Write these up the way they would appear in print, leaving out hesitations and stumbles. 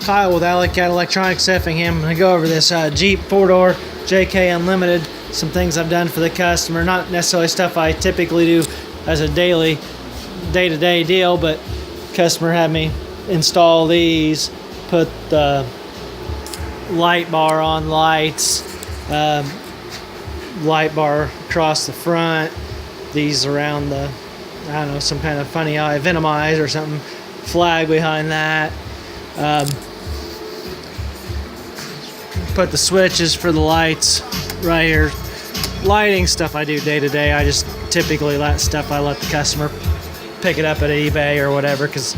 Kyle with Alleycat Electronics Effingham. I'm going to go over this Jeep 4-door JK Unlimited. Some things I've done for the customer. Not necessarily stuff I typically do as a day-to-day deal, but customer had me install these, put the light bar on lights, light bar across the front, these around the, I don't know, some kind of funny eye, Venom eyes or something, flag behind that. Put the switches for the lights right here. Lighting stuff I do day to day. I just typically let the customer pick it up at eBay or whatever, because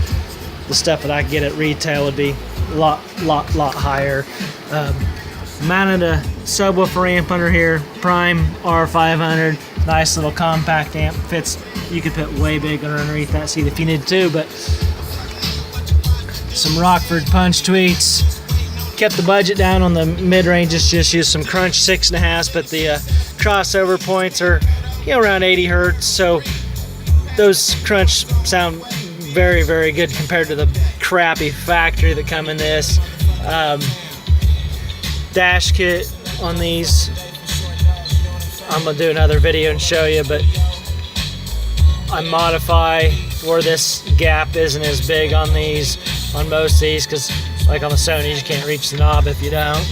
the stuff that I get at retail would be a lot higher. Mounted a subwoofer amp under here, Prime R500, nice little compact amp. Fits. You could put way bigger underneath that seat if you need to, but some Rockford punch tweets. Kept the budget down on the mid-ranges, just used some Crunch 6.5s, but the crossover points are, around 80 hertz, so those Crunch sound very, very good compared to the crappy factory that come in this. Dash kit on these, I'm gonna do another video and show you, but I modify where this gap isn't as big on these, on most of these, because like on the Sony's, you can't reach the knob if you don't.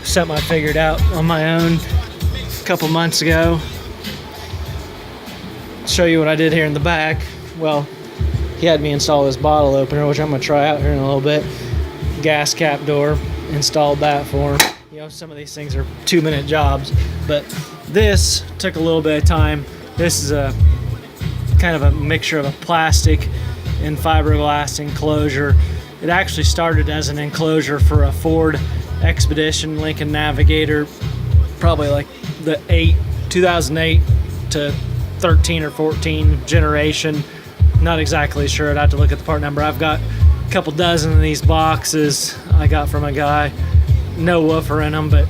Something I figured out on my own a couple months ago. Show you what I did here in the back. Well, he had me install this bottle opener, which I'm gonna try out here in a little bit. Gas cap door, installed that for him. Some of these things are 2-minute jobs, but this took a little bit of time. This is a kind of a mixture of a plastic and fiberglass enclosure. It actually started as an enclosure for a Ford Expedition Lincoln Navigator, probably like the 2008 to 13 or 14 generation. Not exactly sure. I'd have to look at the part number. I've got a couple dozen of these boxes I got from a guy. No woofer in them, but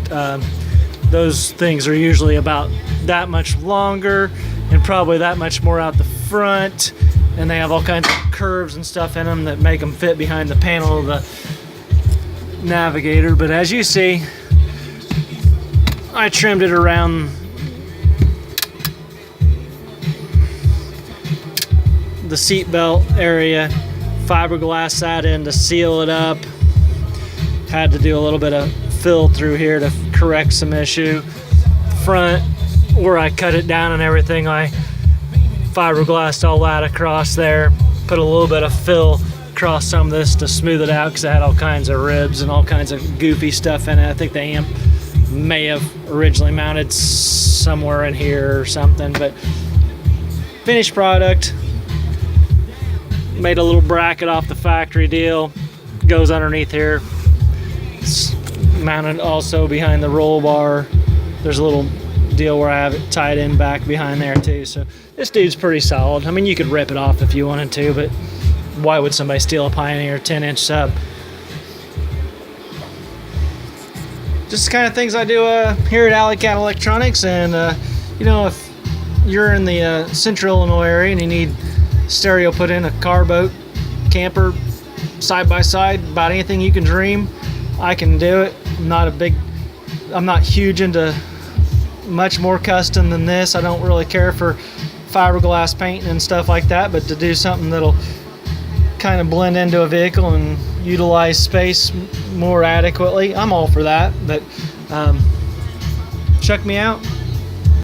those things are usually about that much longer and probably that much more out the front, and they have all kinds of curves and stuff in them that make them fit behind the panel of the Navigator. But as you see, I trimmed it around the seat belt area, fiberglass that in to seal it up. Had to do a little bit of fill through here to correct some issue. Front, where I cut it down and everything, I fiberglassed all that across there. Put a little bit of fill across some of this to smooth it out, because it had all kinds of ribs and all kinds of goofy stuff in it. I think the amp may have originally mounted somewhere in here or something, but finished product. Made a little bracket off the factory deal, goes underneath here. It's mounted also behind the roll bar. There's a little deal where I have it tied in back behind there too. So this dude's pretty solid. I mean, you could rip it off if you wanted to, but why would somebody steal a Pioneer 10-inch sub? Just the kind of things I do here at Alleycat Electronics. And if you're in the central Illinois area and you need stereo put in, a car, boat, camper, side by side, about anything you can dream, I can do it. I'm not huge into much more custom than this. I don't really care for fiberglass painting and stuff like that, but to do something that'll kind of blend into a vehicle and utilize space more adequately, I'm all for that. But check me out,